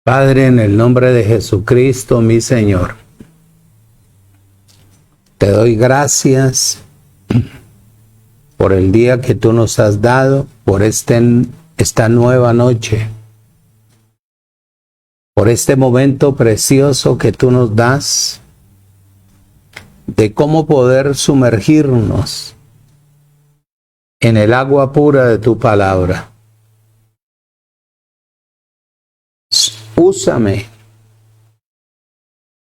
Padre, en el nombre de Jesucristo, mi Señor, te doy gracias por el día que tú nos has dado, por esta nueva noche, por este momento precioso que tú nos das de cómo poder sumergirnos en el agua pura de tu palabra. Úsame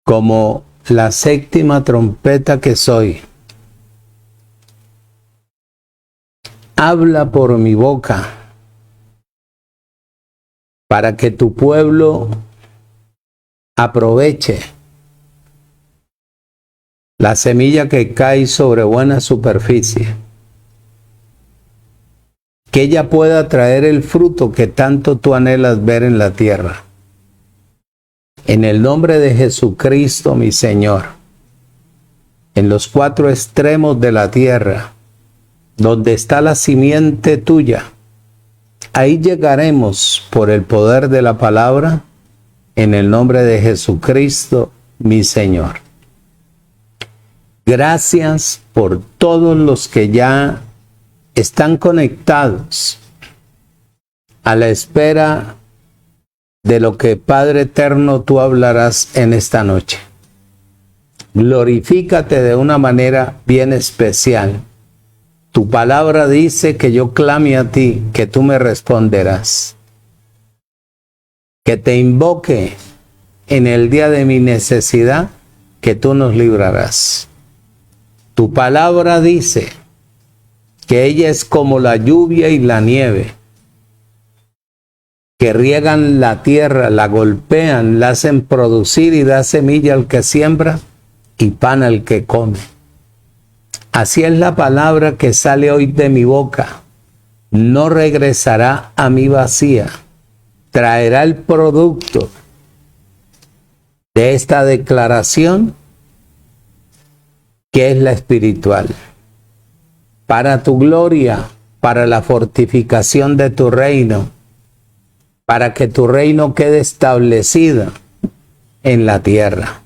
como la séptima trompeta que soy. Habla por mi boca para que tu pueblo aproveche la semilla que cae sobre buena superficie, que ella pueda traer el fruto que tanto tú anhelas ver en la tierra. En el nombre de Jesucristo, mi Señor, en los cuatro extremos de la tierra, donde está la simiente tuya, ahí llegaremos por el poder de la palabra, en el nombre de Jesucristo, mi Señor. Gracias por todos los que ya están conectados a la espera de lo que, Padre eterno, tú hablarás en esta noche. Glorifícate de una manera bien especial. Tu palabra dice que yo clame a ti, que tú me responderás. Que te invoque en el día de mi necesidad, que tú nos librarás. Tu palabra dice que ella es como la lluvia y la nieve, que riegan la tierra, la golpean, la hacen producir y da semilla al que siembra y pan al que come. Así es la palabra que sale hoy de mi boca. No regresará a mí vacía. Traerá el producto de esta declaración, que es la espiritual, para tu gloria, para la fortificación de tu reino, para que tu reino quede establecido en la tierra.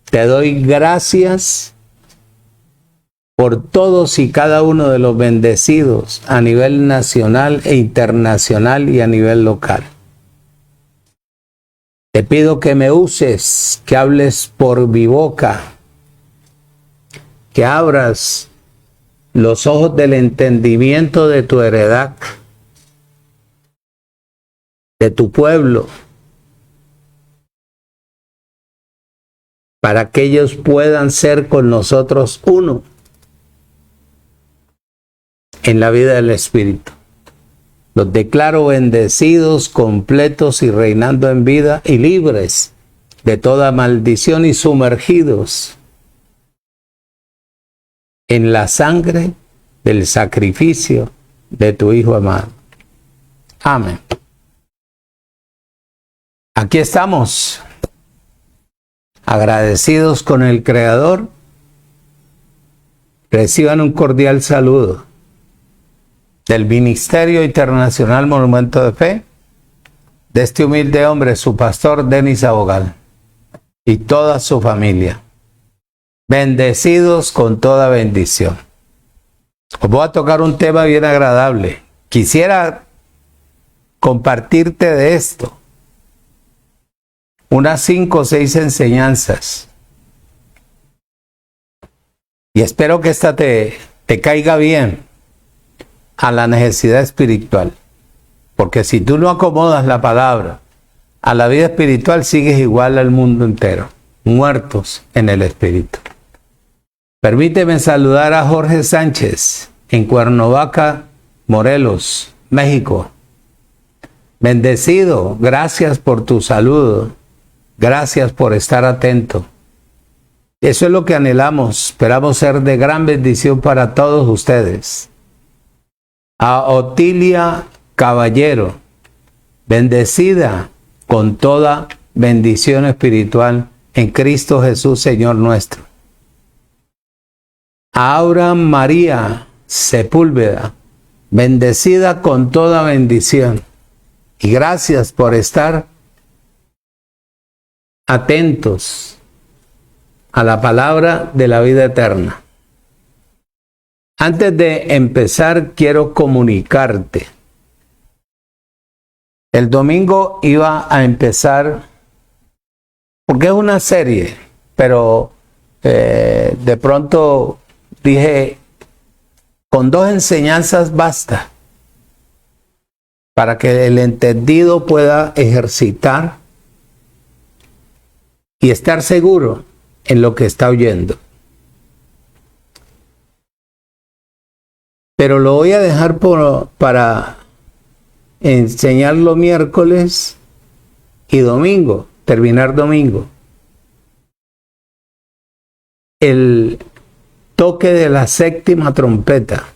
Te doy gracias por todos y cada uno de los bendecidos a nivel nacional e internacional y a nivel local. Te pido que me uses, que hables por mi boca, que abras los ojos del entendimiento de tu heredad, de tu pueblo, para que ellos puedan ser con nosotros uno en la vida del Espíritu. Los declaro bendecidos, completos y reinando en vida y libres de toda maldición y sumergidos en la sangre del sacrificio de tu Hijo amado. Amén. Aquí estamos, agradecidos con el Creador. Reciban un cordial saludo del Ministerio Internacional Monumento de Fe, de este humilde hombre, su pastor Denis Abogal, y toda su familia. Bendecidos con toda bendición. Os voy a tocar un tema bien agradable. Quisiera compartirte de esto unas 5 o 6 enseñanzas. Y espero que esta te caiga bien a la necesidad espiritual. Porque si tú no acomodas la palabra a la vida espiritual, sigues igual al mundo entero, muertos en el espíritu. Permíteme saludar a Jorge Sánchez en Cuernavaca, Morelos, México. Bendecido, gracias por tu saludo. Gracias por estar atento. Eso es lo que anhelamos. Esperamos ser de gran bendición para todos ustedes. A Otilia Caballero, bendecida con toda bendición espiritual en Cristo Jesús, Señor nuestro. A Aura María Sepúlveda, bendecida con toda bendición. Y gracias por estar atentos a la palabra de la vida eterna. Antes de empezar, quiero comunicarte. El domingo iba a empezar, porque es una serie, pero de pronto dije, con 2 enseñanzas basta, para que el entendido pueda ejercitar y estar seguro en lo que está oyendo. Pero lo voy a dejar para enseñarlo miércoles y domingo, terminar domingo. El toque de la 7ª trompeta.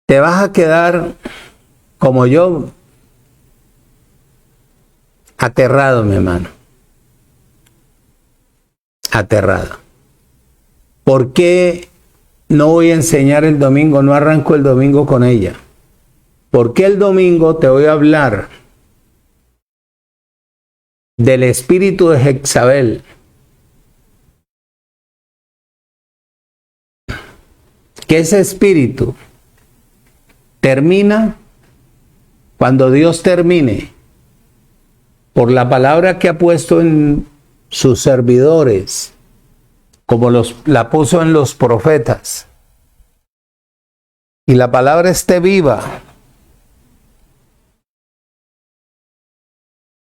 Te vas a quedar como yo, aterrado, mi hermano. Aterrado. ¿Por qué no voy a enseñar el domingo? No arranco el domingo con ella. ¿Por qué el domingo te voy a hablar del espíritu de Jezabel? Que ese espíritu termina cuando Dios termine, por la palabra que ha puesto en sus servidores, como la puso en los profetas, y la palabra esté viva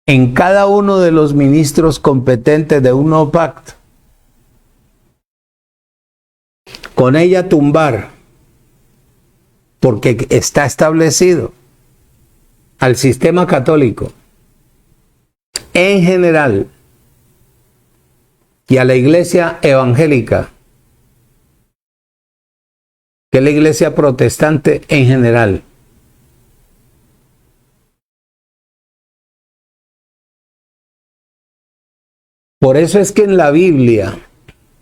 en cada uno de los ministros competentes de un nuevo pacto, con ella tumbar, porque está establecido al sistema católico en general y a la iglesia evangélica, que es la iglesia protestante en general. Por eso es que en la Biblia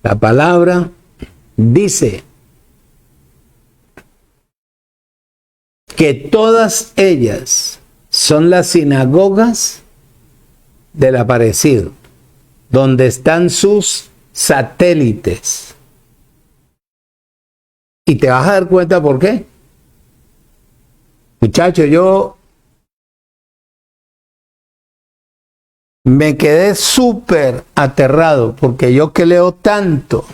la palabra dice que todas ellas son las sinagogas del aparecido, donde están sus satélites. Y te vas a dar cuenta por qué. Muchacho, yo me quedé súper aterrado, porque yo que leo tanto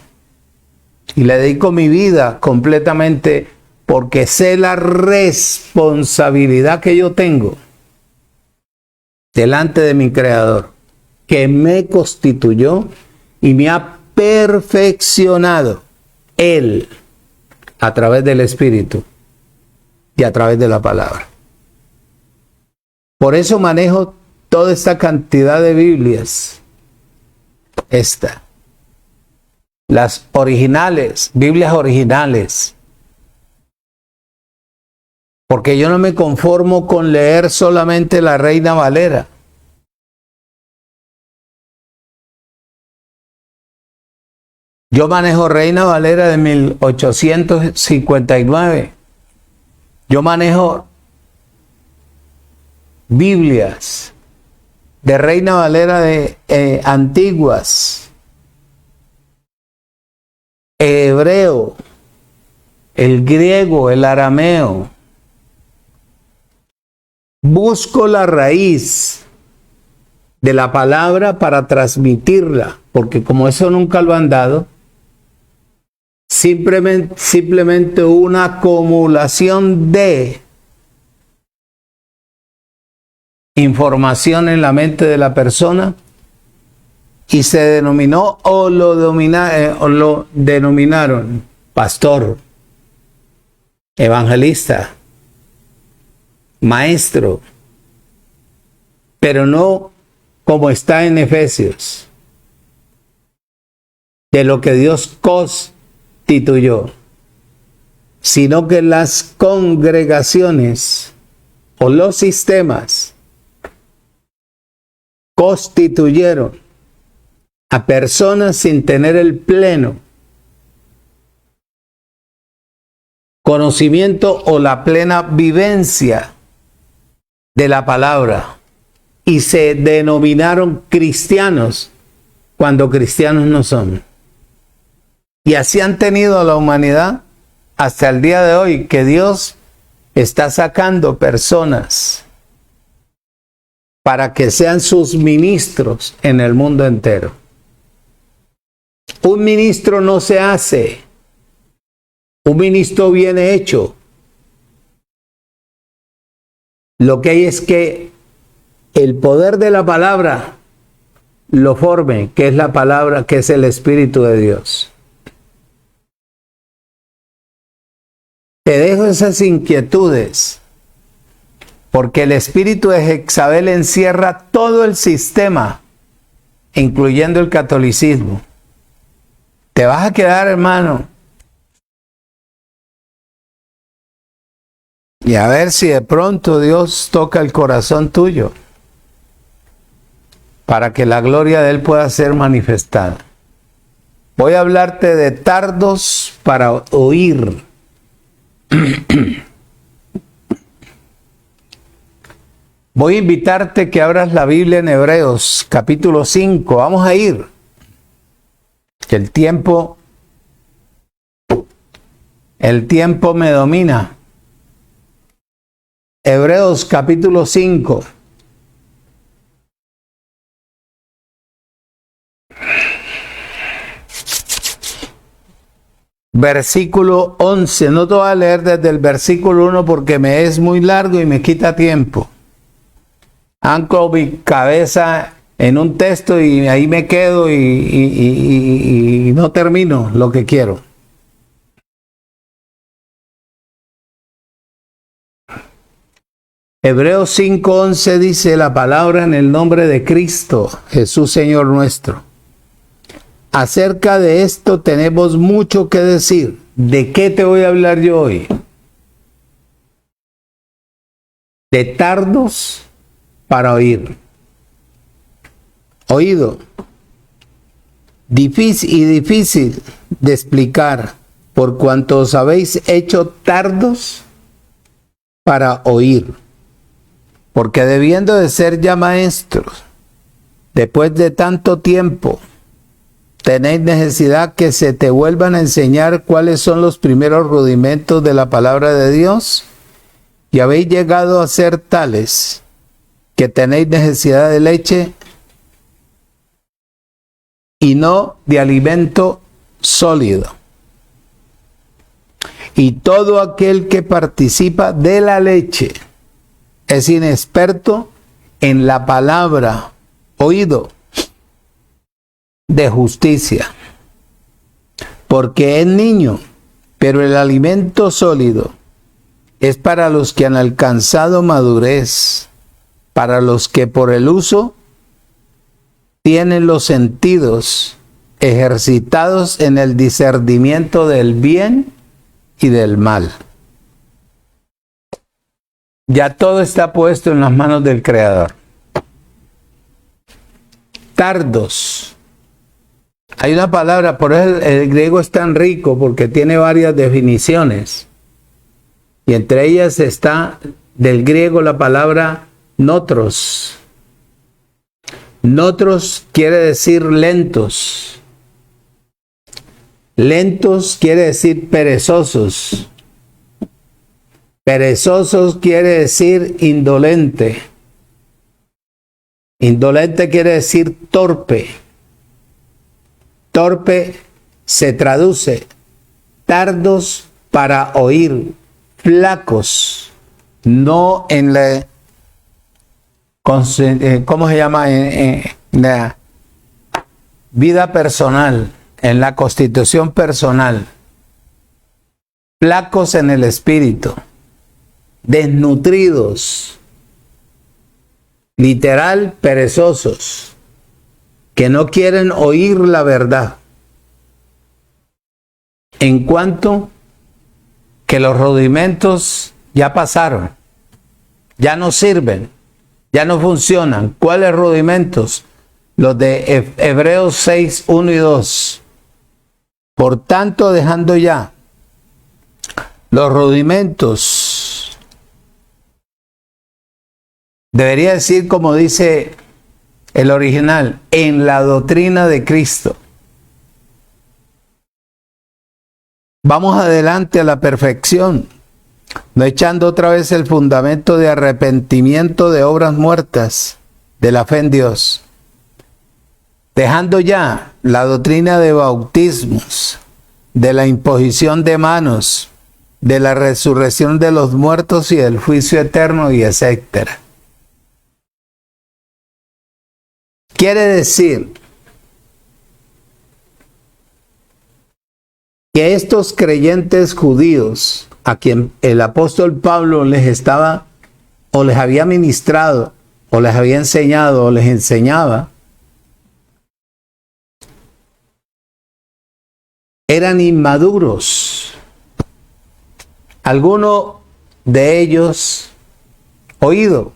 y le dedico mi vida completamente, porque sé la responsabilidad que yo tengo delante de mi Creador, que me constituyó y me ha perfeccionado Él a través del Espíritu y a través de la palabra. Por eso manejo toda esta cantidad de Biblias. Las originales, Biblias originales. Porque yo no me conformo con leer solamente la Reina Valera. Yo manejo Reina Valera de 1859. Yo manejo Biblias de Reina Valera de antiguas, hebreo, el griego, el arameo. Busco la raíz de la palabra para transmitirla, porque como eso nunca lo han dado, simplemente una acumulación de información en la mente de la persona, y se denominó o lo denominaron pastor, evangelista, maestro, pero no como está en Efesios, de lo que Dios constituyó, sino que las congregaciones o los sistemas constituyeron a personas sin tener el pleno conocimiento o la plena vivencia de la palabra y se denominaron cristianos cuando cristianos no son. Y así han tenido a la humanidad hasta el día de hoy, que Dios está sacando personas para que sean sus ministros en el mundo entero. Un ministro no se hace, un ministro viene hecho. Lo que hay es que el poder de la palabra lo forme, que es la palabra, que es el Espíritu de Dios. Te dejo esas inquietudes, porque el Espíritu de Jezabel encierra todo el sistema, incluyendo el catolicismo. Te vas a quedar, hermano, y a ver si de pronto Dios toca el corazón tuyo para que la gloria de Él pueda ser manifestada. Voy a hablarte de tardos para oír. Voy a invitarte que abras la Biblia en Hebreos, capítulo 5. Vamos a ir. Que el tiempo me domina. Hebreos, capítulo 5. Versículo 11. No te voy a leer desde el versículo 1 porque me es muy largo y me quita tiempo. Anclo mi cabeza en un texto y ahí me quedo y no termino lo que quiero. Hebreos 5:11 dice la palabra: en el nombre de Cristo Jesús, Señor nuestro. Acerca de esto tenemos mucho que decir. ¿De qué te voy a hablar yo hoy? De tardos para oír. Oído. Difícil de explicar, por cuanto os habéis hecho tardos para oír. Porque debiendo de ser ya maestros, después de tanto tiempo, tenéis necesidad que se te vuelvan a enseñar cuáles son los primeros rudimentos de la palabra de Dios, y habéis llegado a ser tales que tenéis necesidad de leche y no de alimento sólido. Y todo aquel que participa de la leche es inexperto en la palabra, oído, de justicia, porque es niño, pero el alimento sólido es para los que han alcanzado madurez, para los que por el uso tienen los sentidos ejercitados en el discernimiento del bien y del mal. Ya todo está puesto en las manos del Creador. Tardos. Hay una palabra, por eso el griego es tan rico, porque tiene varias definiciones. Y entre ellas está del griego la palabra notros. Notros quiere decir lentos. Lentos quiere decir perezosos. Perezosos quiere decir indolente. Indolente quiere decir torpe. Torpe se traduce tardos para oír, flacos, no en la, ¿cómo se llama? En la vida personal, en la constitución personal, flacos en el espíritu, desnutridos, literal perezosos, que no quieren oír la verdad, en cuanto que los rudimentos ya pasaron, ya no sirven, ya no funcionan. ¿Cuáles rudimentos? Los de Hebreos 6, 1 y 2. Por tanto, dejando ya los rudimentos. Debería decir, como dice el original, en la doctrina de Cristo. Vamos adelante a la perfección, no echando otra vez el fundamento de arrepentimiento de obras muertas, de la fe en Dios. Dejando ya la doctrina de bautismos, de la imposición de manos, de la resurrección de los muertos y del juicio eterno y etcétera. Quiere decir que estos creyentes judíos, a quien el apóstol Pablo les estaba, o les había ministrado, o les había enseñado, o les enseñaba, eran inmaduros. Alguno de ellos, oído,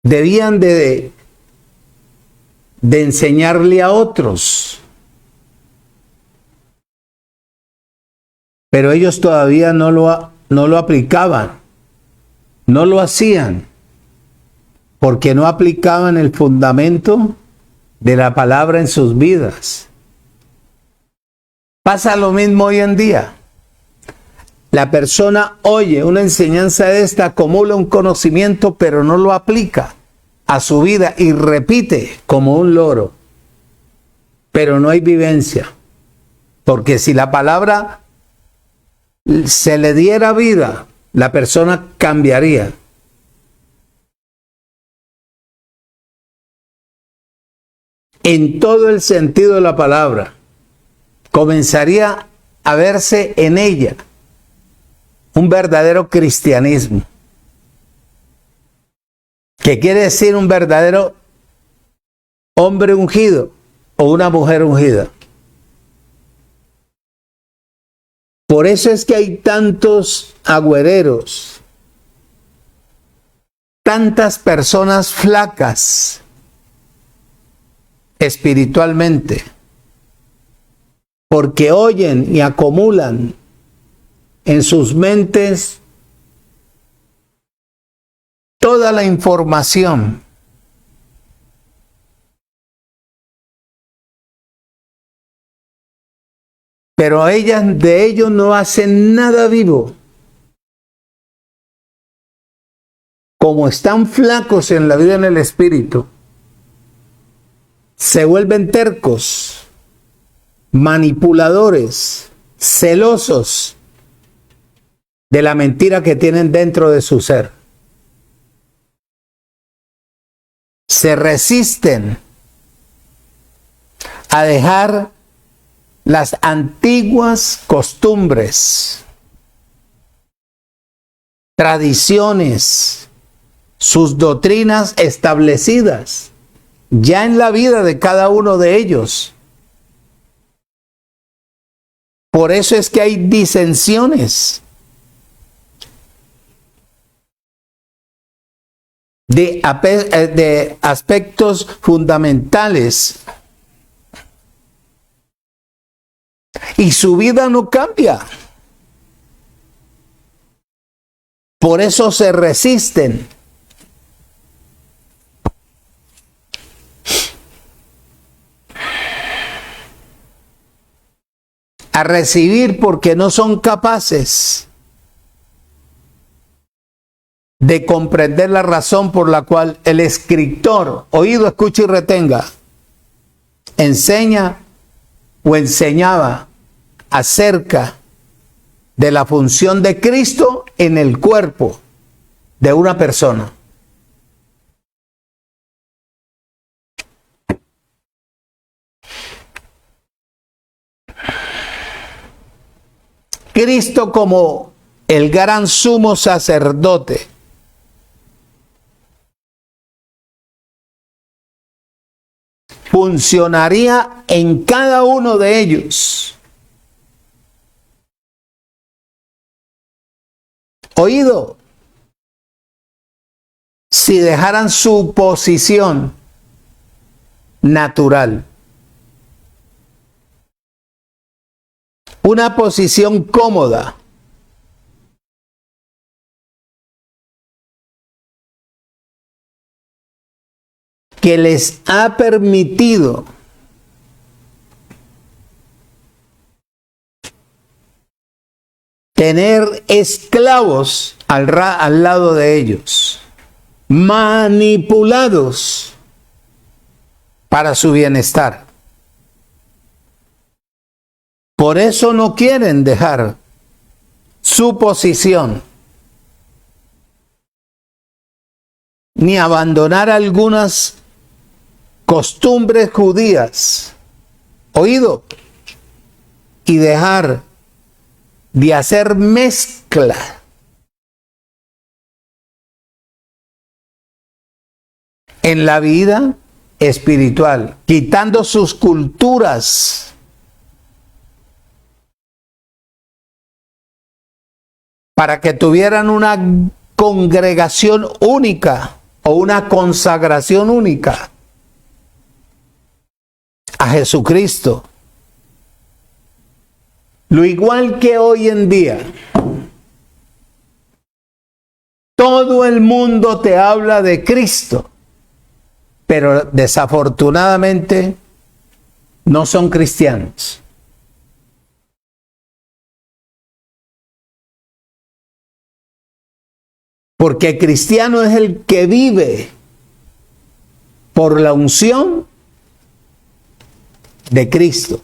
debían de enseñarle a otros, pero ellos todavía no lo aplicaban, no lo hacían, porque no aplicaban el fundamento de la palabra en sus vidas. Pasa lo mismo hoy en día. La persona oye una enseñanza de esta, acumula un conocimiento, pero no lo aplica a su vida y repite como un loro. Pero no hay vivencia. Porque si la palabra se le diera vida, la persona cambiaría. En todo el sentido de la palabra. Comenzaría a verse en ella un verdadero cristianismo. ¿Qué quiere decir un verdadero hombre ungido o una mujer ungida? Por eso es que hay tantos agüereros, tantas personas flacas espiritualmente, porque oyen y acumulan en sus mentes toda la información, pero de ellos no hacen nada vivo. Como están flacos en la vida en el espíritu, se vuelven tercos, manipuladores, celosos de la mentira que tienen dentro de su ser. Se resisten a dejar las antiguas costumbres, tradiciones, sus doctrinas establecidas ya en la vida de cada uno de ellos. Por eso es que hay disensiones de aspectos fundamentales y su vida no cambia. Por eso se resisten. A recibir porque no son capaces de comprender la razón por la cual el escritor, oído, escucha y retenga, enseña o enseñaba acerca de la función de Cristo en el cuerpo de una persona. Cristo como el gran sumo sacerdote funcionaría en cada uno de ellos. Oído, si dejaran su posición natural. una posición cómoda. Que les ha permitido tener esclavos al lado de ellos, manipulados para su bienestar. Por eso no quieren dejar su posición, ni abandonar algunas costumbres judías, oído, y dejar de hacer mezcla en la vida espiritual, quitando sus culturas para que tuvieran una congregación única o una consagración única a Jesucristo. Lo igual que hoy en día, todo el mundo te habla de Cristo, pero desafortunadamente no son cristianos. Porque cristiano es el que vive por la unción de Cristo.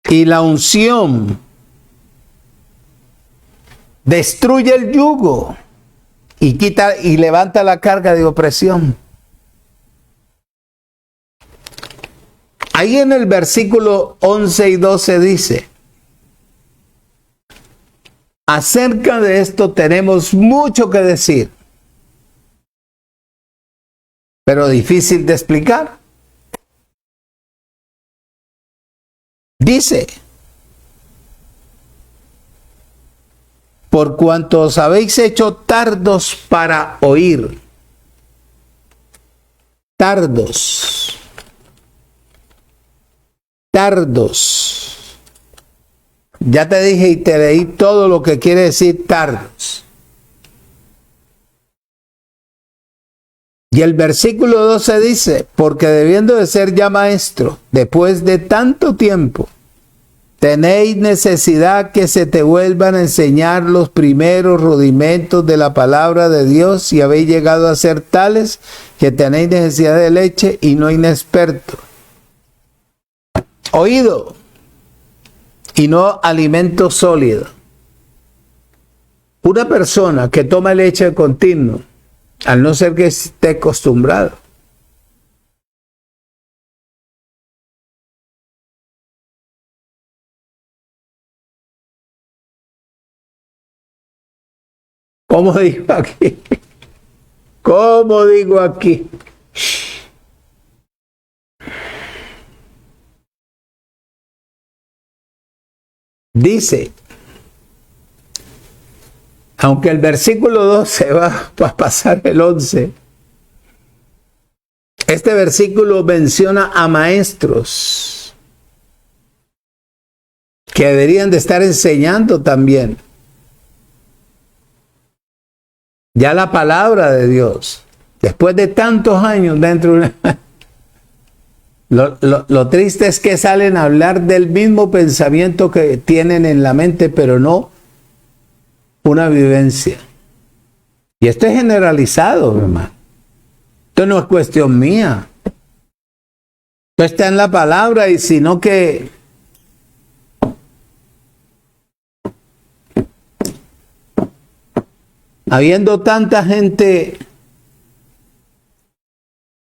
Y la unción destruye el yugo y quita y levanta la carga de opresión. Ahí en el versículo 11 y 12 dice: acerca de esto tenemos mucho que decir, pero difícil de explicar. Dice: por cuanto os habéis hecho tardos para oír. Tardos. Ya te dije y te leí todo lo que quiere decir tardos. Y el versículo 12 dice: porque debiendo de ser ya maestro, después de tanto tiempo, tenéis necesidad que se te vuelvan a enseñar los primeros rudimentos de la palabra de Dios, y habéis llegado a ser tales que tenéis necesidad de leche y no inexperto. Oído y no alimento sólido. Una persona que toma leche continuo, al no ser que esté acostumbrado, ¿cómo digo aquí? ¿Cómo digo aquí? Dice, aunque el versículo 12 va a pasar el 11, este versículo menciona a maestros que deberían de estar enseñando también ya la palabra de Dios, después de tantos años dentro de una... Lo triste es que salen a hablar del mismo pensamiento que tienen en la mente, pero no una vivencia. Y esto es generalizado, hermano. Esto no es cuestión mía. Esto está en la palabra, y sino que habiendo tanta gente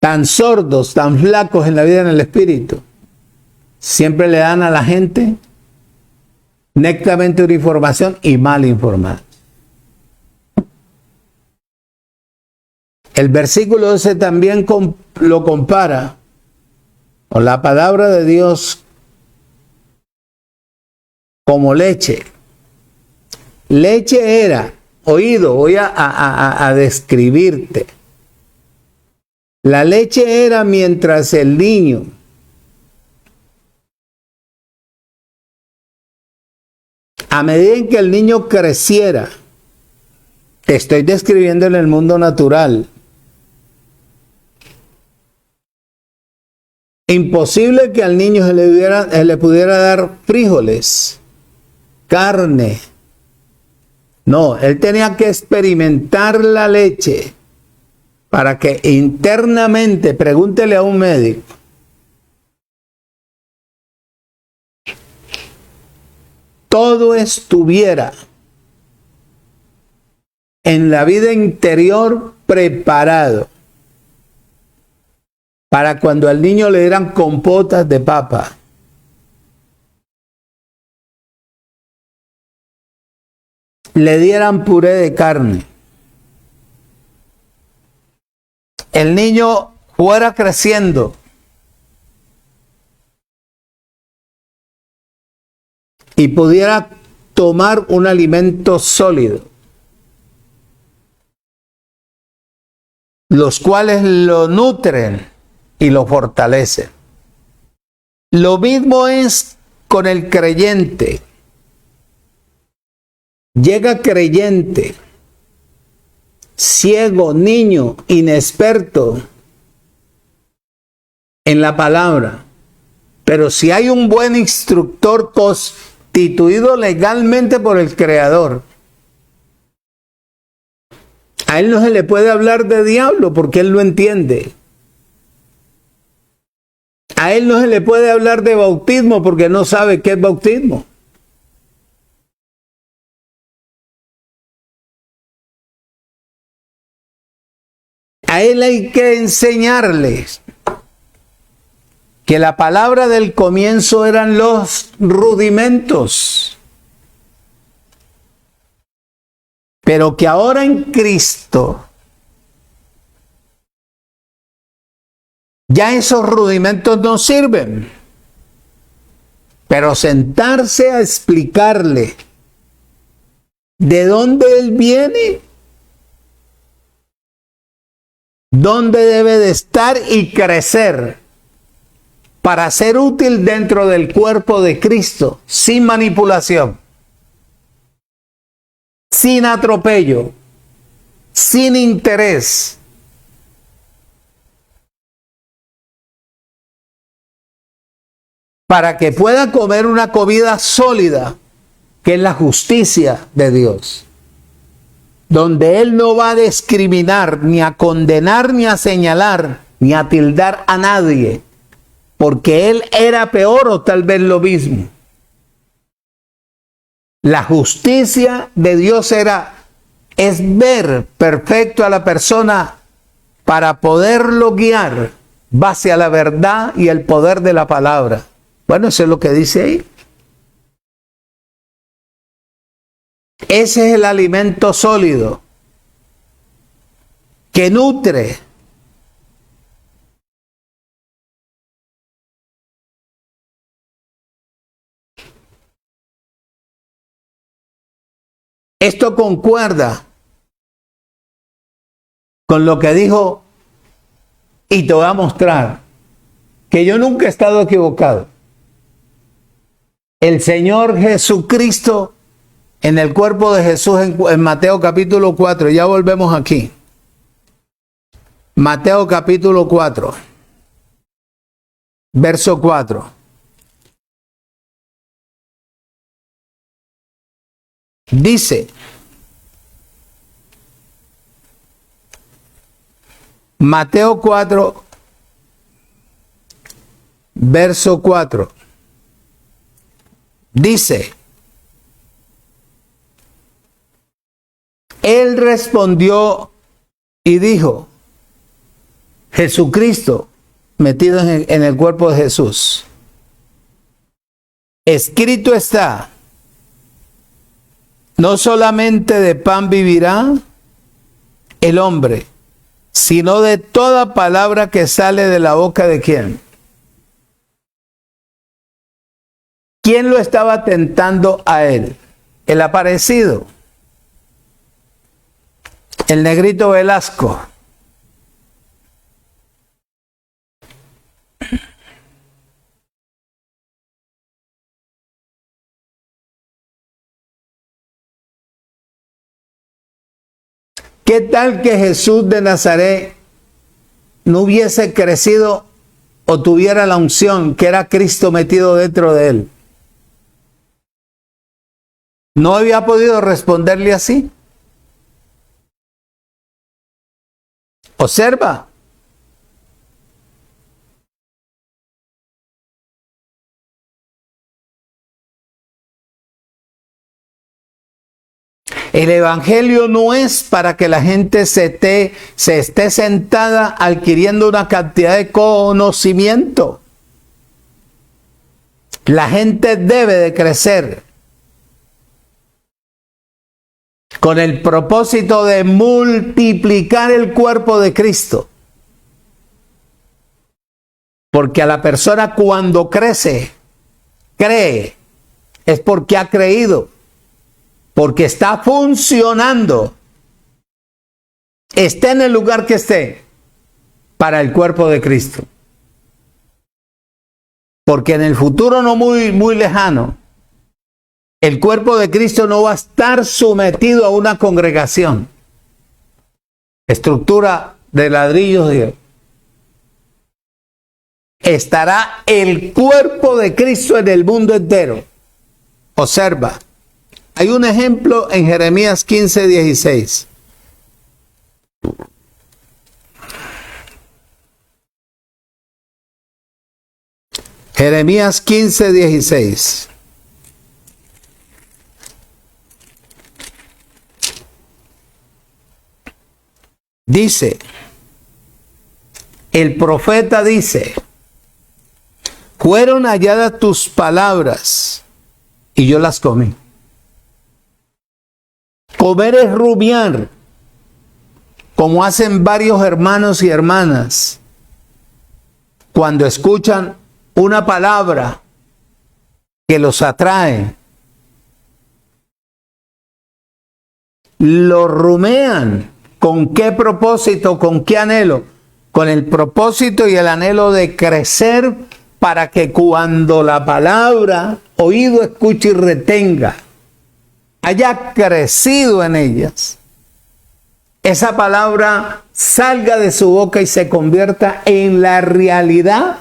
tan sordos, tan flacos en la vida en el espíritu, siempre le dan a la gente netamente una información y mal informada. El versículo 12 también lo compara con la palabra de Dios como leche. Leche era, oído, voy a describirte. La leche era mientras el niño a medida en que el niño creciera, te estoy describiendo en el mundo natural. Imposible que al niño se le pudiera dar frijoles, carne. No, él tenía que experimentar la leche para que internamente, pregúntele a un médico, todo estuviera en la vida interior preparado para cuando al niño le dieran compotas de papa. Le dieran puré de carne. El niño fuera creciendo y pudiera tomar un alimento sólido, los cuales lo nutren y lo fortalecen. Lo mismo es con el creyente. Llega creyente, ciego, niño, inexperto en la palabra, pero si hay un buen instructor constituido legalmente por el Creador, a él no se le puede hablar de diablo porque él lo entiende. A él no se le puede hablar de bautismo porque no sabe qué es bautismo. A él hay que enseñarles que la palabra del comienzo eran los rudimentos, pero que ahora en Cristo ya esos rudimentos no sirven, pero sentarse a explicarle de dónde él viene, dónde debe de estar y crecer para ser útil dentro del cuerpo de Cristo, sin manipulación, sin atropello, sin interés. Para que pueda comer una comida sólida, que es la justicia de Dios, donde Él no va a discriminar, ni a condenar, ni a señalar, ni a tildar a nadie, porque Él era peor o tal vez lo mismo. La justicia de Dios es ver perfecto a la persona para poderlo guiar base a la verdad y el poder de la palabra. Bueno, eso es lo que dice ahí. Ese es el alimento sólido que nutre. Esto concuerda con lo que dijo, y te voy a mostrar que yo nunca he estado equivocado. El Señor Jesucristo en el cuerpo de Jesús en Mateo capítulo 4, ya volvemos aquí. Mateo capítulo 4, verso 4. Dice, Mateo 4, verso 4. Dice, Él respondió y dijo, Jesucristo, metido en el cuerpo de Jesús, escrito está, no solamente de pan vivirá el hombre, sino de toda palabra que sale de la boca de ¿quién? ¿Quién lo estaba tentando a él? El aparecido, el negrito Velasco. ¿Qué tal que Jesús de Nazaret no hubiese crecido o tuviera la unción que era Cristo metido dentro de él? ¿No había podido responderle así? Observa. El evangelio no es para que la gente se esté sentada adquiriendo una cantidad de conocimiento. La gente debe de crecer con el propósito de multiplicar el cuerpo de Cristo. Porque a la persona cuando crece, cree, es porque ha creído, porque está funcionando, esté en el lugar que esté, para el cuerpo de Cristo. Porque en el futuro no muy lejano, el cuerpo de Cristo no va a estar sometido a una congregación. Estructura de ladrillos. Estará el cuerpo de Cristo en el mundo entero. Observa. Hay un ejemplo en Jeremías 15:16. Jeremías 15:16. Dice, el profeta dice, fueron halladas tus palabras y yo las comí. Comer es rumiar, como hacen varios hermanos y hermanas cuando escuchan una palabra que los atrae. Lo rumean. ¿Con qué propósito? ¿Con qué anhelo? Con el propósito y el anhelo de crecer para que cuando la palabra, oído, escuche y retenga, haya crecido en ellas, esa palabra salga de su boca y se convierta en la realidad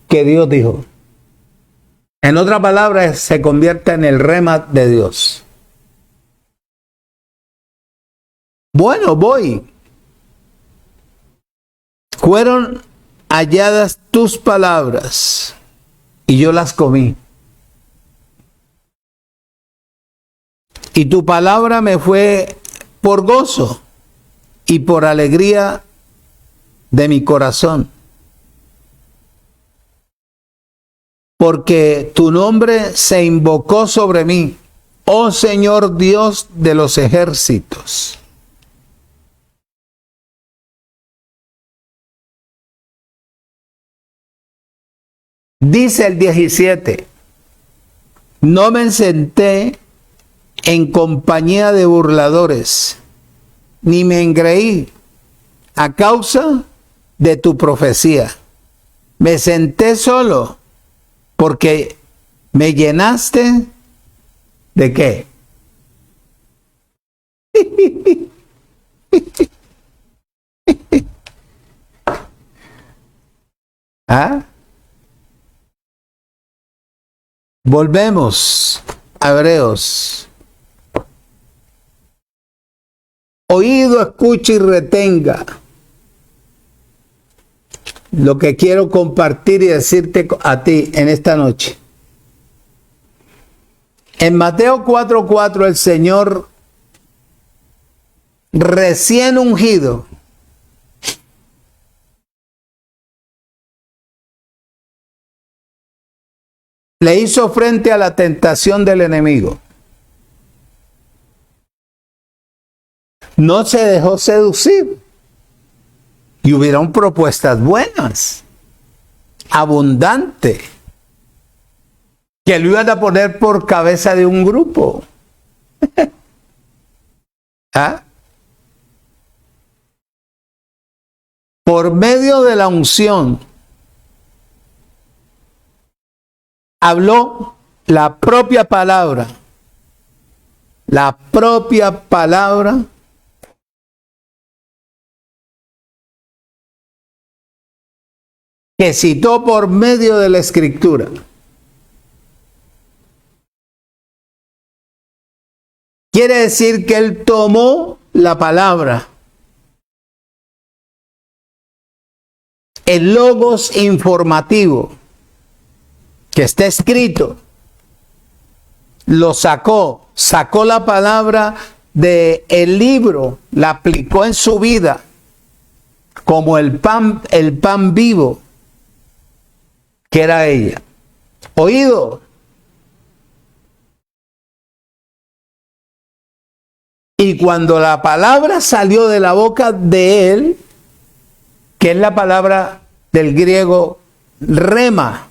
que Dios dijo. En otra palabra, se convierta en el rema de Dios. Bueno, voy. Fueron halladas tus palabras y yo las comí. Y tu palabra me fue por gozo y por alegría de mi corazón. Porque tu nombre se invocó sobre mí, oh Señor Dios de los ejércitos. Dice el 17, no me senté en compañía de burladores, ni me engreí a causa de tu profecía. Me senté solo porque me llenaste ¿de qué? ¿Ah? Volvemos a Hebreos. Oído, escucha y retenga lo que quiero compartir y decirte a ti en esta noche. En Mateo 4:4 el Señor recién ungido le hizo frente a la tentación del enemigo. No se dejó seducir. Y hubieron propuestas buenas, abundantes, que lo iban a poner por cabeza de un grupo. ¿Ah? Por medio de la unción, habló la propia palabra que citó por medio de la Escritura. Quiere decir que él tomó la palabra, el logos informativo que está escrito, lo sacó la palabra del libro, la aplicó en su vida como el pan vivo que era ella. Oído. Y cuando la palabra salió de la boca de él, que es la palabra del griego rema,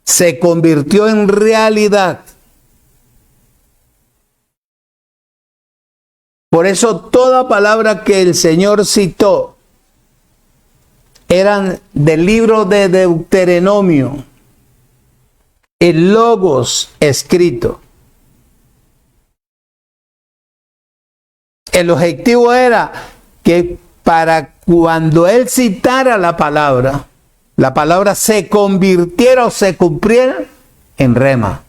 se convirtió en realidad. Por eso toda palabra que el Señor citó eran del libro de Deuteronomio, el logos escrito. El objetivo era que para cuando él citara la palabra se convirtiera o se cumpliera en rema.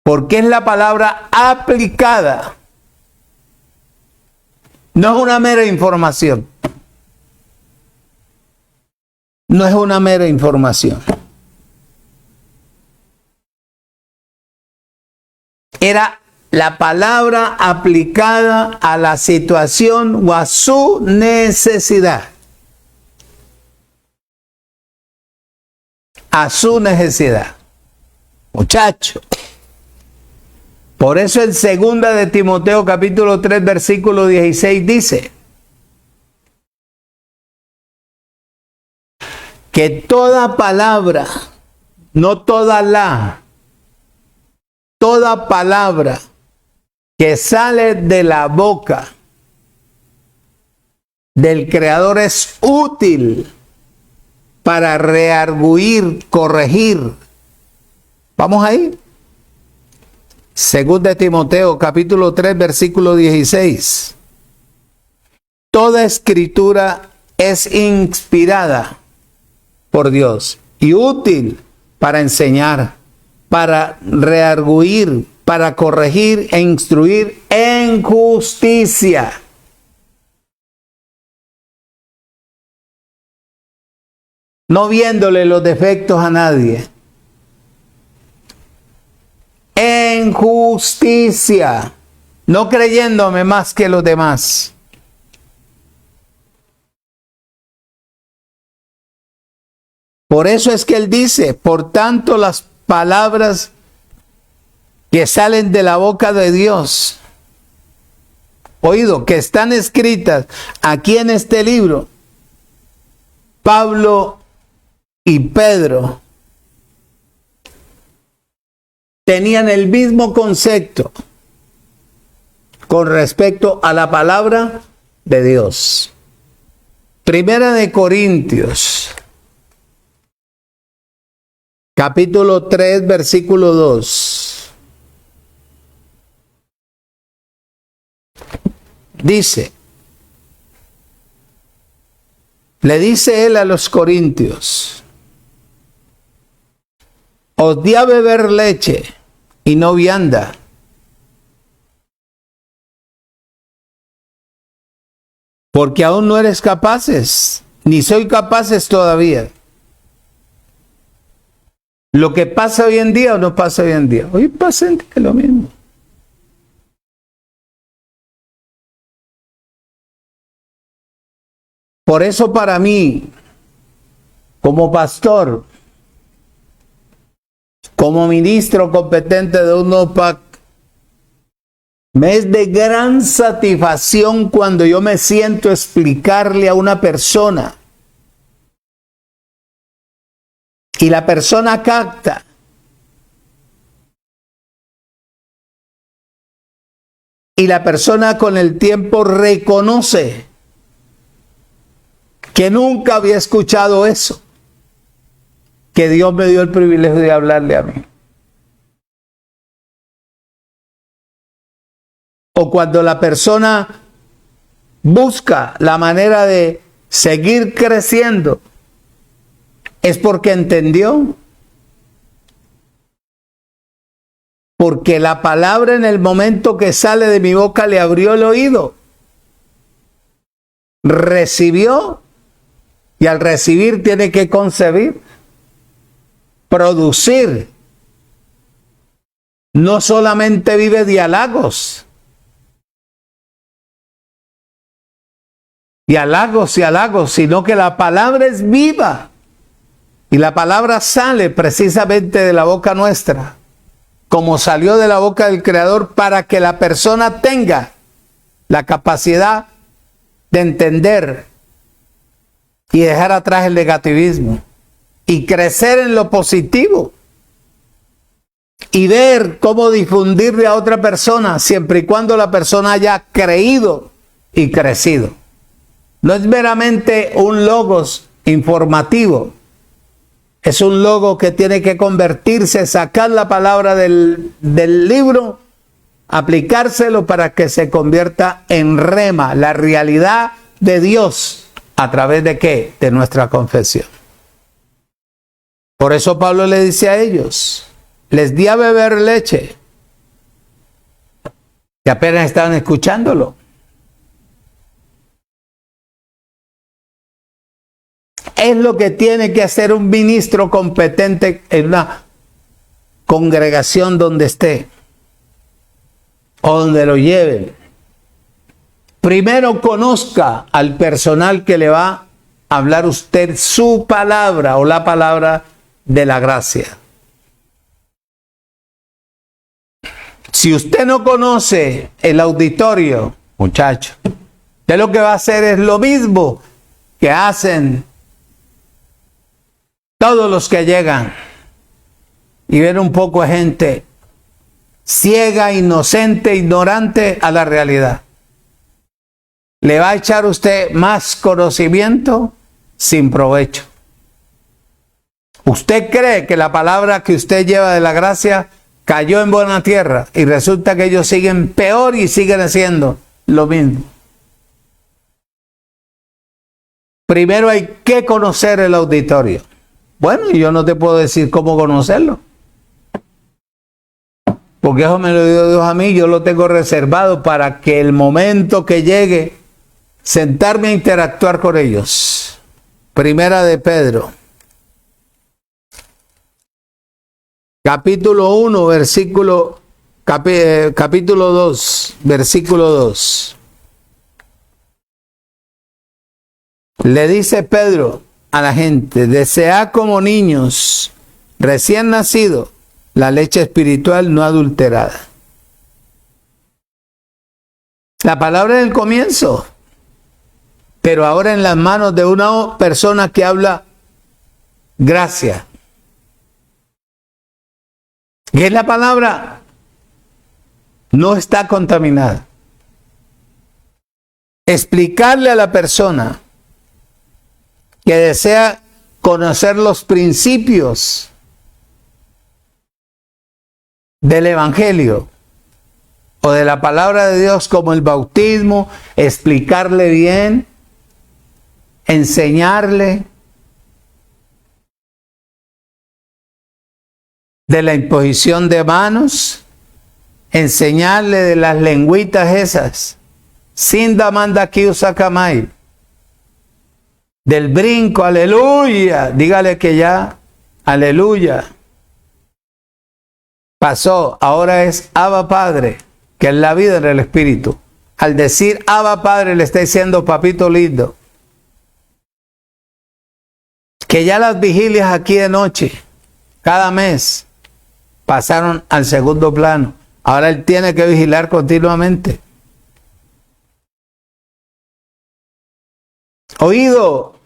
Porque es la palabra aplicada. No es una mera información. No es una mera información. Era la palabra aplicada a la situación o a su necesidad. A su necesidad. Muchacho. Por eso en 2 de Timoteo capítulo 3 versículo 16 dice que toda palabra, no toda palabra que sale de la boca del Creador es útil para rearguir, corregir. ¿Vamos ahí? 2 de Timoteo capítulo 3 versículo 16. Toda escritura es inspirada por Dios y útil para enseñar, para rearguir, para corregir e instruir en justicia. No viéndole los defectos a nadie. En justicia. No creyéndome más que los demás. Por eso es que él dice, por tanto las palabras que salen de la boca de Dios, oído, que están escritas aquí en este libro, Pablo y Pedro tenían el mismo concepto con respecto a la palabra de Dios. Primera de Corintios, capítulo 3, versículo 2. Le dice él a los corintios: os di a beber leche y no vianda, porque aún no eres capaces, ni soy capaces todavía. Lo que pasa hoy en día o no pasa hoy en día. Hoy pasa en día lo mismo. Por eso para mí, como pastor, como ministro competente de UNOPAC, me es de gran satisfacción cuando yo me siento a explicarle a una persona y la persona capta. Y la persona con el tiempo reconoce que nunca había escuchado eso, que Dios me dio el privilegio de hablarle a mí. O cuando la persona busca la manera de seguir creciendo, es porque entendió. Porque la palabra en el momento que sale de mi boca le abrió el oído. Recibió y al recibir tiene que concebir, producir. No solamente vive de halagos. Y halagos, sino que la palabra es viva. Y la palabra sale precisamente de la boca nuestra, como salió de la boca del Creador, para que la persona tenga la capacidad de entender y dejar atrás el negativismo y crecer en lo positivo y ver cómo difundirle a otra persona siempre y cuando la persona haya creído y crecido. No es meramente un logos informativo, es un logo que tiene que convertirse, sacar la palabra del libro, aplicárselo para que se convierta en rema, la realidad de Dios, ¿a través de qué? De nuestra confesión. Por eso Pablo le dice a ellos, les di a beber leche, que apenas estaban escuchándolo. Es lo que tiene que hacer un ministro competente en una congregación donde esté o donde lo lleven. Primero conozca al personal que le va a hablar usted su palabra o la palabra de la gracia. Si usted no conoce el auditorio, muchacho, usted lo que va a hacer es lo mismo que hacen todos los que llegan y ven un poco de gente ciega, inocente, ignorante a la realidad. Le va a echar usted más conocimiento sin provecho. Usted cree que la palabra que usted lleva de la gracia cayó en buena tierra y resulta que ellos siguen peor y siguen haciendo lo mismo. Primero hay que conocer el auditorio. Bueno, yo no te puedo decir cómo conocerlo, porque eso me lo dio Dios a mí, yo lo tengo reservado para que el momento que llegue, sentarme a interactuar con ellos. Primera de Pedro, capítulo 1, capítulo 2, versículo 2. Le dice Pedro a la gente, desead como niños recién nacidos la leche espiritual no adulterada. La palabra en el comienzo, pero ahora en las manos de una persona que habla gracia. ¿Qué es la palabra? No está contaminada. Explicarle a la persona que desea conocer los principios del Evangelio o de la palabra de Dios, como el bautismo, explicarle bien, enseñarle de la imposición de manos, enseñarle de las lengüitas esas, sin damanda que usa camay, del brinco, aleluya, dígale que ya, aleluya, pasó, ahora es Abba Padre, que es la vida en el Espíritu. Al decir Abba Padre le está diciendo papito lindo, que ya las vigilias aquí de noche, cada mes, pasaron al segundo plano. Ahora él tiene que vigilar continuamente. Oído,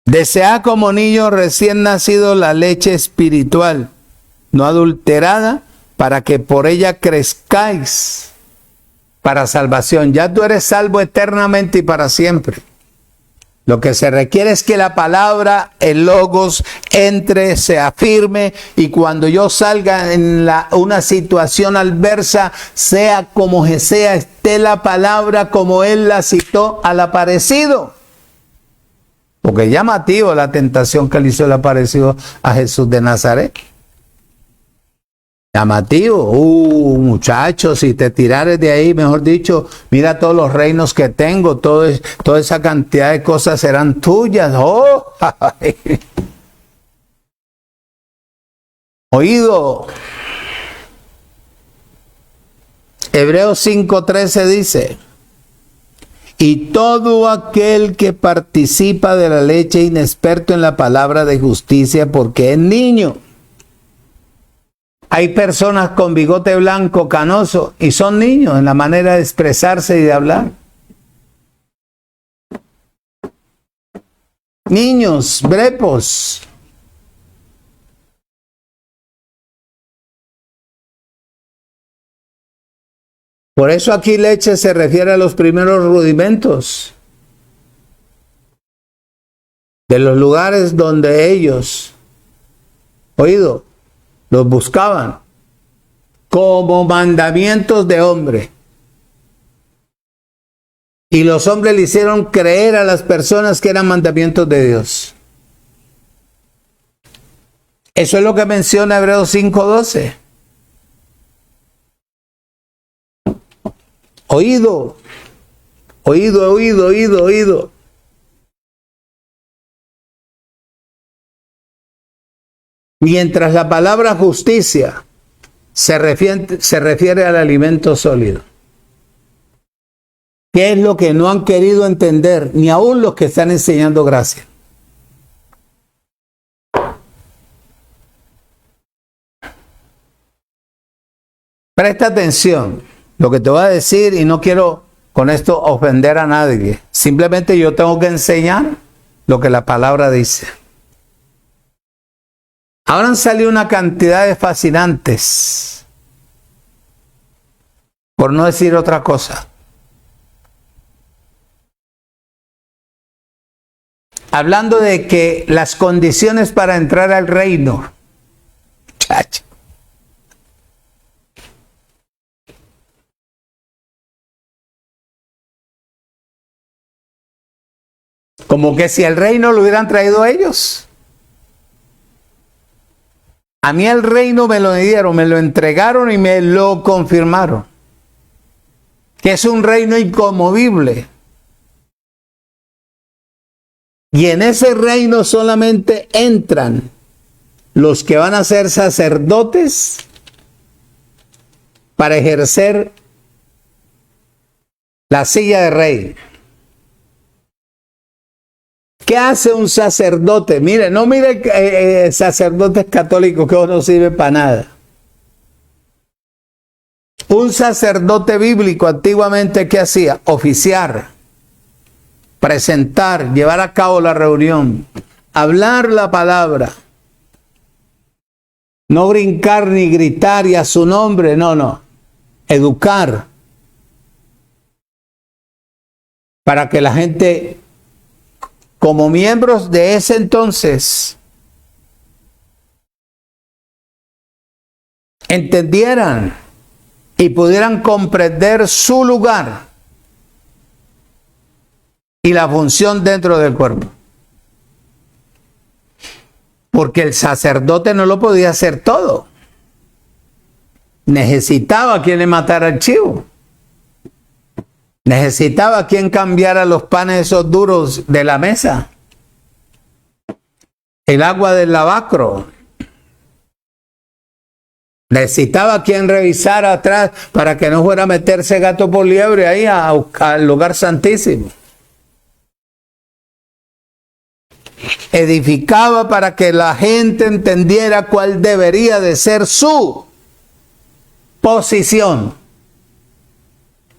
desead como niños recién nacidos la leche espiritual, no adulterada, para que por ella crezcáis para salvación. Ya tú eres salvo eternamente y para siempre. Lo que se requiere es que la palabra, el logos, entre, se afirme, y cuando yo salga en una situación adversa, sea como sea, esté la palabra como él la citó al aparecido. Porque es llamativo la tentación que le hizo el aparecido a Jesús de Nazaret. Llamativo. Muchachos, si te tirares de ahí, mejor dicho, mira todos los reinos que tengo, toda esa cantidad de cosas serán tuyas. ¡Oh! Oído. Hebreos 5:13 dice: y todo aquel que participa de la leche inexperto en la palabra de justicia, porque es niño. Hay personas con bigote blanco, canoso, y son niños en la manera de expresarse y de hablar. Niños, brepos. Por eso aquí leche se refiere a los primeros rudimentos de los lugares donde ellos, oído, los buscaban como mandamientos de hombre. Y los hombres le hicieron creer a las personas que eran mandamientos de Dios. Eso es lo que menciona Hebreos 5:12. Oído, oído, oído, oído, oído. Mientras la palabra justicia se refiere al alimento sólido. ¿Qué es lo que no han querido entender, ni aún los que están enseñando gracia? Presta atención lo que te voy a decir, y no quiero con esto ofender a nadie. Simplemente yo tengo que enseñar lo que la palabra dice. Ahora han salido una cantidad de fascinantes, por no decir otra cosa, hablando de que las condiciones para entrar al reino, chacho, como que si el reino lo hubieran traído ellos. A mí el reino me lo dieron, me lo entregaron y me lo confirmaron. Que es un reino inconmovible. Y en ese reino solamente entran los que van a ser sacerdotes para ejercer la silla de rey. ¿Qué hace un sacerdote? Mire, no mire sacerdotes católicos que no sirven para nada. Un sacerdote bíblico antiguamente, ¿qué hacía? Oficiar, presentar, llevar a cabo la reunión, hablar la palabra. No brincar ni gritar y a su nombre, no. Educar. Para que la gente, como miembros de ese entonces, entendieran y pudieran comprender su lugar y la función dentro del cuerpo. Porque el sacerdote no lo podía hacer todo. Necesitaba quien le matara al chivo. Necesitaba quien cambiara los panes esos duros de la mesa. El agua del lavacro. Necesitaba quien revisara atrás para que no fuera a meterse gato por liebre ahí al lugar santísimo. Edificaba para que la gente entendiera cuál debería de ser su posición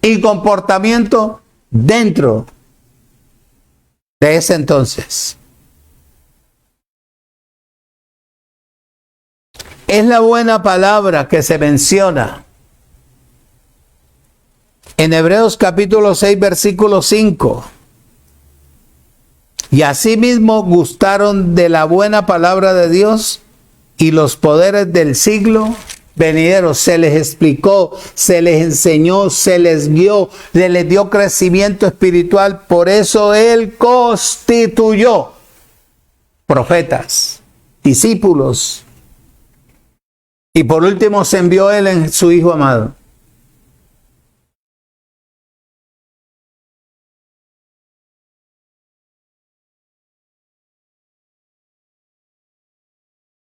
y comportamiento dentro de ese entonces. Es la buena palabra que se menciona en Hebreos capítulo 6, versículo 5. Y asimismo gustaron de la buena palabra de Dios y los poderes del siglo venidero. Se les explicó, se les enseñó, se les guió, se les dio crecimiento espiritual. Por eso Él constituyó profetas, discípulos. Y por último se envió Él en su Hijo amado.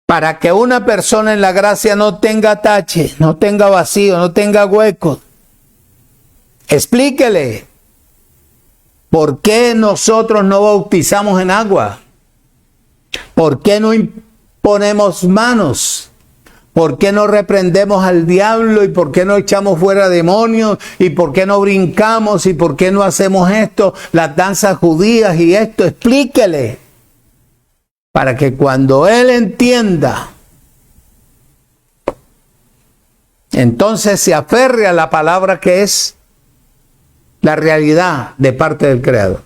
Para que una persona en la gracia no tenga tache, no tenga vacío, no tenga hueco. Explíquele por qué nosotros no bautizamos en agua. ¿Por qué no imponemos manos? ¿Por qué no reprendemos al diablo? ¿Y por qué no echamos fuera demonios? ¿Y por qué no brincamos? ¿Y por qué no hacemos esto? Las danzas judías y esto. Explíquele. Para que cuando él entienda, entonces se aferre a la palabra que es la realidad de parte del Creador.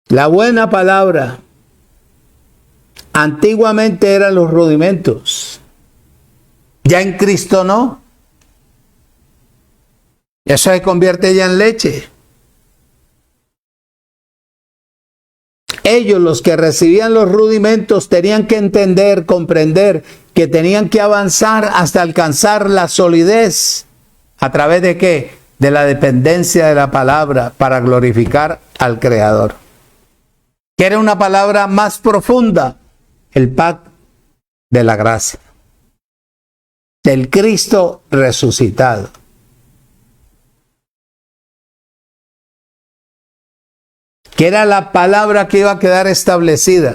La buena palabra antiguamente eran los rudimentos. Ya en Cristo no. Eso se convierte ya en leche. Ellos, los que recibían los rudimentos, tenían que entender, comprender que tenían que avanzar hasta alcanzar la solidez. ¿A través de qué? De la dependencia de la palabra para glorificar al Creador. ¿Quiere una palabra más profunda? El pacto de la gracia. Del Cristo resucitado. Que era la palabra que iba a quedar establecida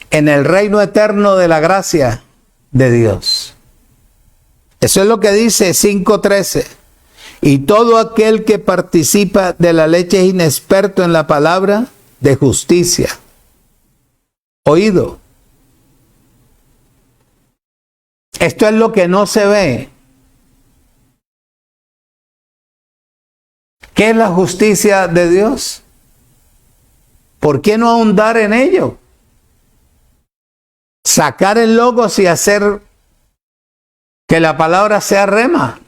en el reino eterno de la gracia de Dios. Eso es lo que dice 5:13. Y todo aquel que participa de la leche es inexperto en la palabra de justicia. Oído. Esto es lo que no se ve. ¿Qué es la justicia de Dios? ¿Por qué no ahondar en ello? Sacar el logos y hacer que la palabra sea rema.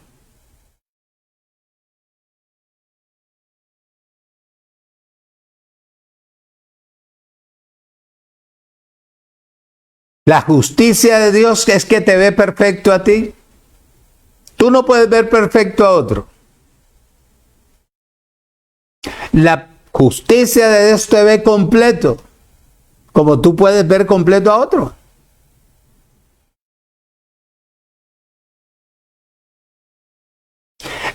La justicia de Dios es que te ve perfecto a ti. Tú no puedes ver perfecto a otro. La justicia de Dios te ve completo, como tú puedes ver completo a otro.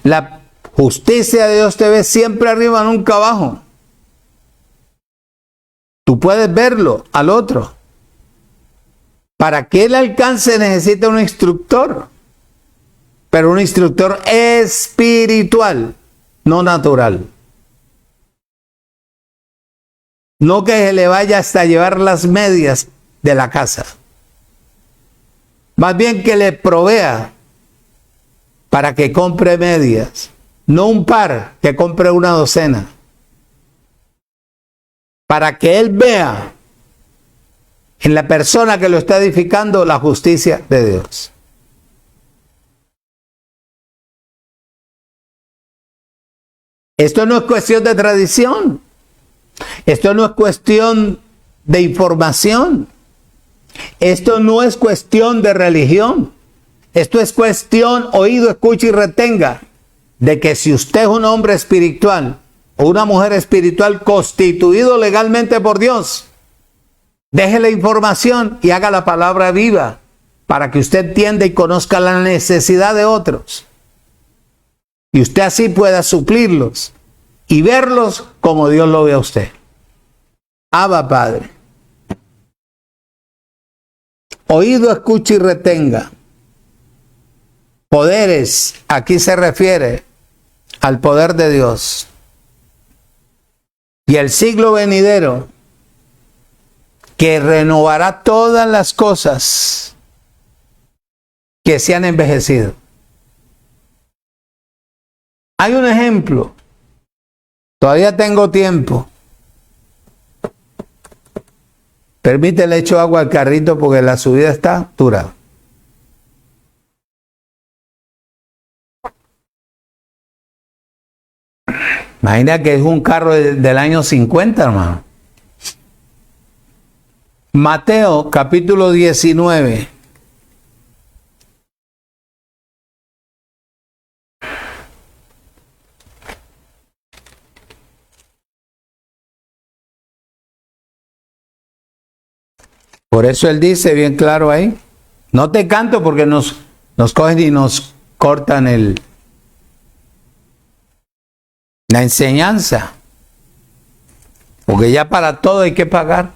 La justicia de Dios te ve siempre arriba, nunca abajo. Tú puedes verlo al otro. Para que él alcance necesita un instructor, pero un instructor espiritual, no natural. No que se le vaya hasta llevar las medias de la casa. Más bien que le provea para que compre medias. No un par, que compre una docena. Para que él vea en la persona que lo está edificando la justicia de Dios. Esto no es cuestión de tradición. Esto no es cuestión de información. Esto no es cuestión de religión. Esto es cuestión, oído, escucha y retenga, de que si usted es un hombre espiritual o una mujer espiritual constituido legalmente por Dios, deje la información y haga la palabra viva para que usted entienda y conozca la necesidad de otros. Y usted así pueda suplirlos y verlos como Dios lo ve a usted. Abba, Padre. Oído, escucha y retenga. Poderes, aquí se refiere al poder de Dios. Y el siglo venidero, que renovará todas las cosas que se han envejecido. Hay un ejemplo Todavía tengo tiempo. Permítele, echo agua al carrito porque la subida está dura. Imagina que es un carro del año 50, hermano. Mateo capítulo 19. Por eso él dice bien claro ahí, no te canto porque nos cogen y nos cortan la enseñanza. Porque ya para todo hay que pagar.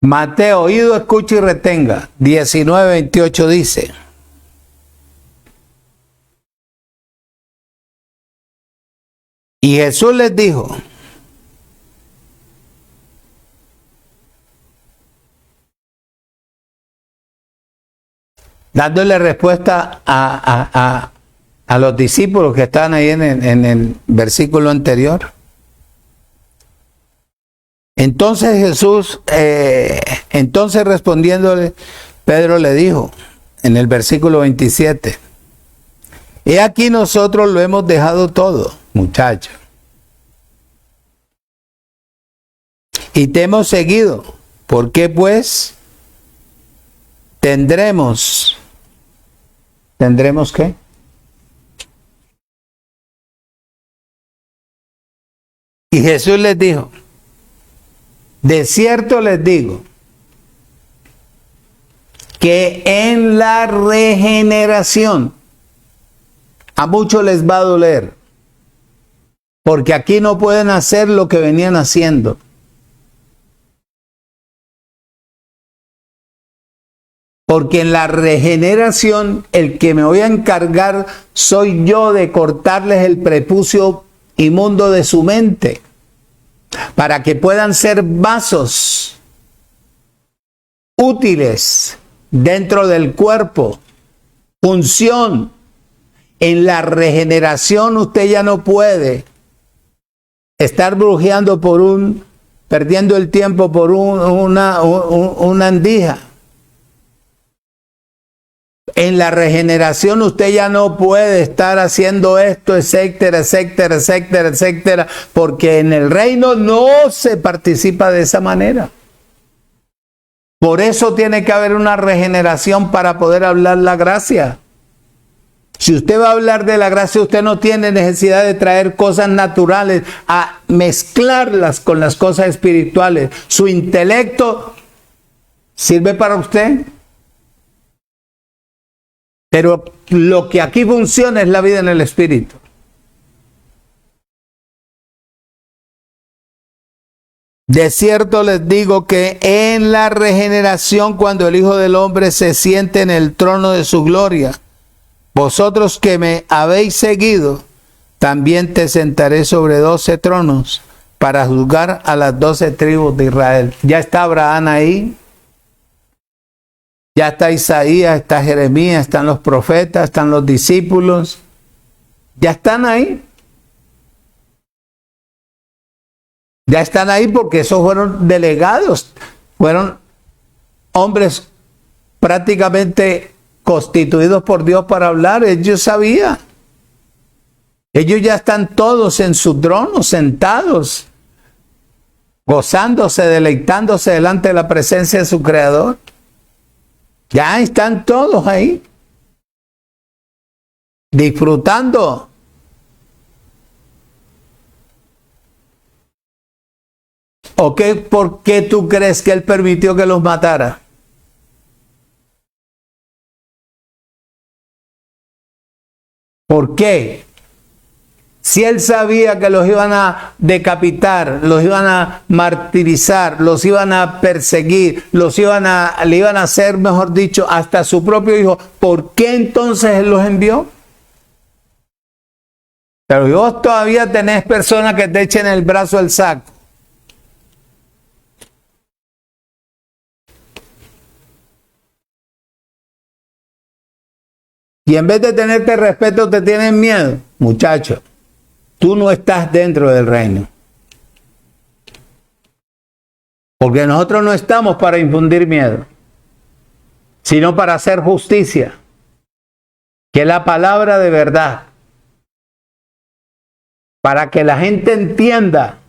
Mateo, oído, escucha y retenga. 19:28 dice. Y Jesús les dijo, dándole respuesta a los discípulos que estaban ahí en el versículo anterior. Entonces Jesús, entonces respondiéndole, Pedro le dijo en el versículo 27, he aquí nosotros lo hemos dejado todo, muchachos, y te hemos seguido. ¿Por qué pues tendremos qué? Y Jesús les dijo, de cierto les digo, que en la regeneración a muchos les va a doler, porque aquí no pueden hacer lo que venían haciendo. Porque en la regeneración el que me voy a encargar soy yo de cortarles el prepucio inmundo de su mente, para que puedan ser vasos útiles dentro del cuerpo. Función. En la regeneración usted ya no puede estar brujeando perdiendo el tiempo por una andija. En la regeneración usted ya no puede estar haciendo esto, etcétera, etcétera, etcétera, etcétera, porque en el reino no se participa de esa manera. Por eso tiene que haber una regeneración para poder hablar la gracia. Si usted va a hablar de la gracia, usted no tiene necesidad de traer cosas naturales a mezclarlas con las cosas espirituales. Su intelecto sirve para usted. Pero lo que aquí funciona es la vida en el Espíritu. De cierto les digo que en la regeneración, cuando el Hijo del Hombre se siente en el trono de su gloria, vosotros que me habéis seguido, también te sentaré sobre 12 tronos para juzgar a las 12 tribus de Israel. Ya está Abraham ahí. Ya está Isaías, está Jeremías, están los profetas, están los discípulos. Ya están ahí. Ya están ahí porque esos fueron delegados. Fueron hombres prácticamente constituidos por Dios para hablar. Ellos sabían. Ellos ya están todos en su trono, sentados, gozándose, deleitándose delante de la presencia de su Creador. Ya están todos ahí, disfrutando. ¿O qué, por qué tú crees que Él permitió que los matara? ¿Por qué? Si Él sabía que los iban a decapitar, los iban a martirizar, los iban a perseguir, le iban a hacer, mejor dicho, hasta su propio hijo, ¿por qué entonces Él los envió? Pero vos todavía tenés personas que te echen el brazo al saco. Y en vez de tenerte respeto, te tienen miedo. Muchacho, tú no estás dentro del reino. Porque nosotros no estamos para infundir miedo, sino para hacer justicia, que es la palabra de verdad. Para que la gente entienda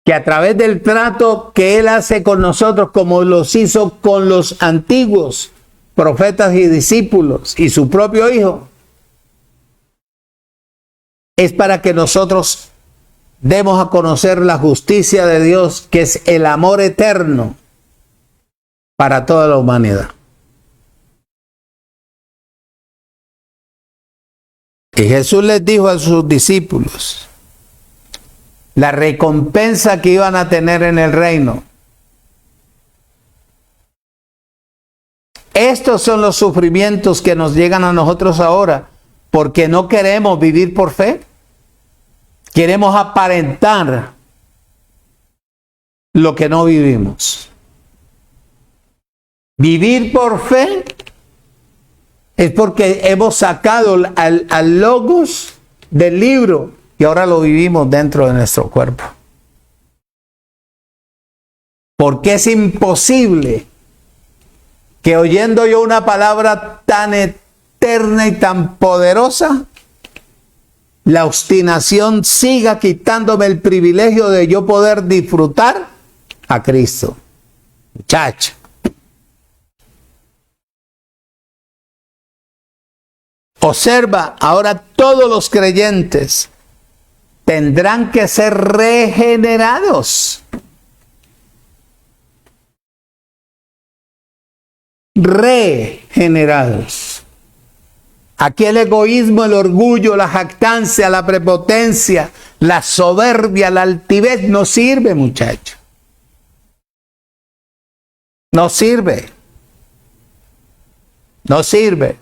que a través del trato que Él hace con nosotros, como los hizo con los antiguos profetas y discípulos y su propio Hijo, es para que nosotros demos a conocer la justicia de Dios, que es el amor eterno para toda la humanidad. Y Jesús les dijo a sus discípulos la recompensa que iban a tener en el reino. Estos son los sufrimientos que nos llegan a nosotros ahora, porque no queremos vivir por fe. Queremos aparentar lo que no vivimos. Vivir por fe es porque hemos sacado al logos del libro y ahora lo vivimos dentro de nuestro cuerpo. Porque es imposible que oyendo yo una palabra tan eterna y tan poderosa, la obstinación siga quitándome el privilegio de yo poder disfrutar a Cristo. Muchacho. Observa, ahora todos los creyentes tendrán que ser regenerados. Regenerados. Aquí el egoísmo, el orgullo, la jactancia, la prepotencia, la soberbia, la altivez no sirve, muchacho. No sirve. No sirve.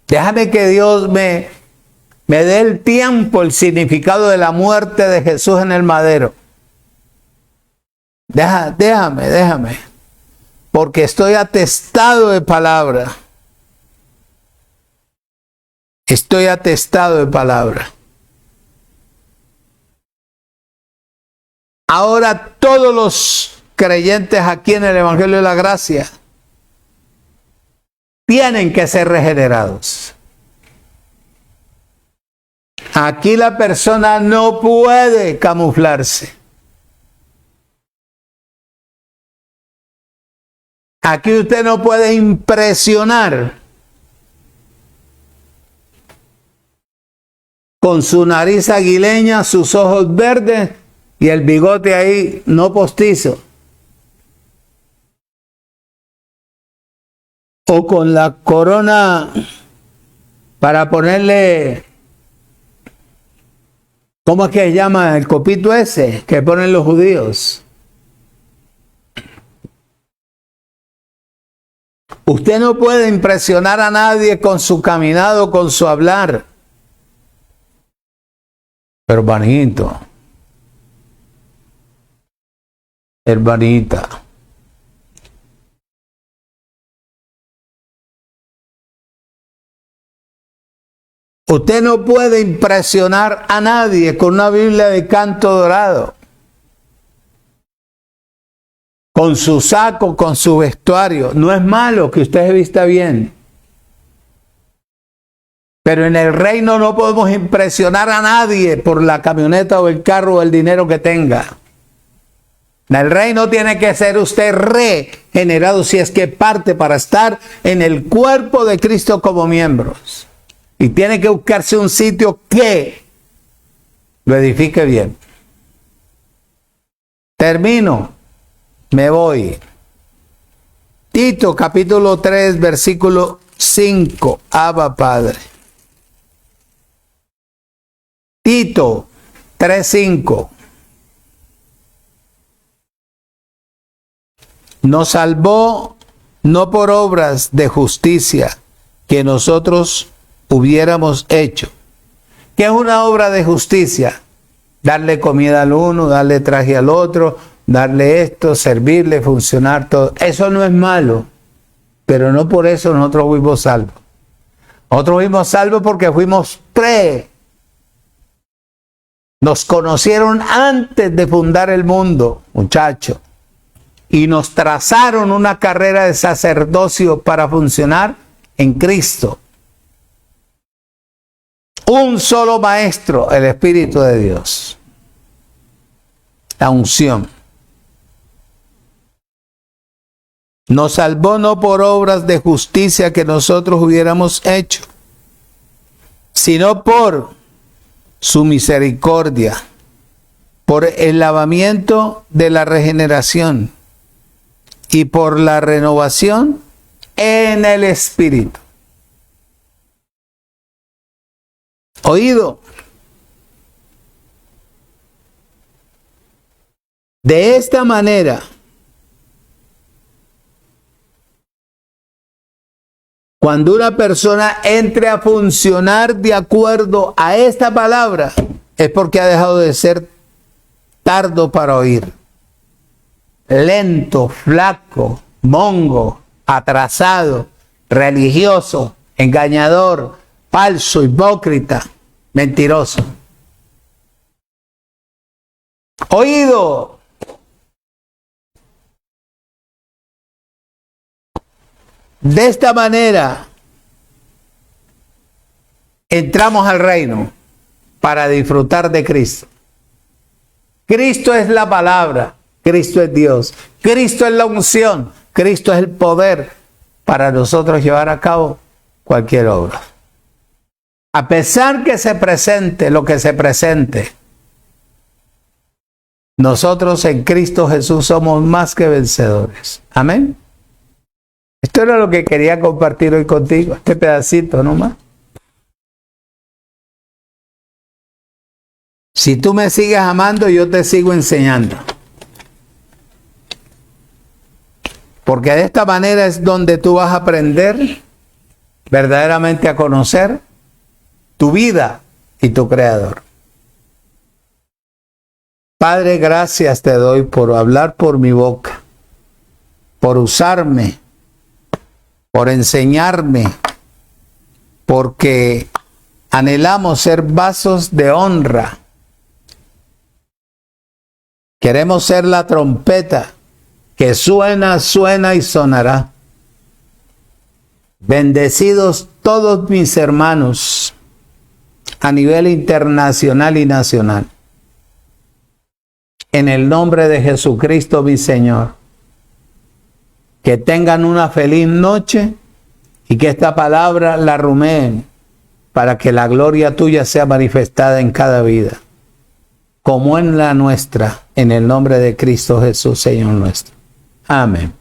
Déjame que Dios me dé el tiempo, el significado de la muerte de Jesús en el madero. Déjame. Porque estoy atestado de palabra. Estoy atestado de palabra. Ahora todos los creyentes aquí en el Evangelio de la Gracia tienen que ser regenerados. Aquí la persona no puede camuflarse. Aquí usted no puede impresionar con su nariz aguileña, sus ojos verdes y el bigote ahí no postizo. O con la corona para ponerle, ¿cómo es que se llama? El copito ese que ponen los judíos. Usted no puede impresionar a nadie con su caminado, con su hablar. Hermanito, hermanita, usted no puede impresionar a nadie con una Biblia de canto dorado, con su saco, con su vestuario. No es malo que usted se vista bien, pero en el reino no podemos impresionar a nadie por la camioneta o el carro o el dinero que tenga. En el reino tiene que ser usted regenerado si es que parte para estar en el cuerpo de Cristo como miembros. Y tiene que buscarse un sitio que lo edifique bien. Termino. Me voy. Tito capítulo 3 versículo 5. Abba Padre. Tito 3:5. Nos salvó no por obras de justicia que nosotros hubiéramos hecho. ¿Qué es una obra de justicia? Darle comida al uno, darle traje al otro, darle esto, servirle, funcionar todo. Eso no es malo. pero no por eso nosotros fuimos salvos. Nosotros fuimos salvos porque fuimos Nos conocieron antes de fundar el mundo, muchachos, y nos trazaron una carrera de sacerdocio para funcionar en Cristo. Un solo maestro, el Espíritu de Dios. La unción. Nos salvó no por obras de justicia que nosotros hubiéramos hecho, sino por su misericordia, por el lavamiento de la regeneración y por la renovación en el Espíritu. Oído. De esta manera, cuando una persona entre a funcionar de acuerdo a esta palabra, es porque ha dejado de ser tardo para oír, lento, flaco, mongo, atrasado, religioso, engañador, falso, hipócrita, mentiroso. Oído. De esta manera entramos al reino para disfrutar de Cristo. Cristo es la palabra, Cristo es Dios, Cristo es la unción, Cristo es el poder para nosotros llevar a cabo cualquier obra. A pesar que se presente lo que se presente, nosotros en Cristo Jesús somos más que vencedores. Amén. Esto era lo que quería compartir hoy contigo, este pedacito nomás. Si tú me sigues amando, yo te sigo enseñando. Porque de esta manera es donde tú vas a aprender verdaderamente a conocer tu vida y tu Creador. Padre, gracias te doy por hablar por mi boca, por usarme, por enseñarme, porque anhelamos ser vasos de honra. Queremos ser la trompeta que suena, suena y sonará. Bendecidos todos mis hermanos a nivel internacional y nacional. En el nombre de Jesucristo, mi Señor. Que tengan una feliz noche y que esta palabra la rumeen para que la gloria tuya sea manifestada en cada vida, como en la nuestra, en el nombre de Cristo Jesús, Señor nuestro. Amén.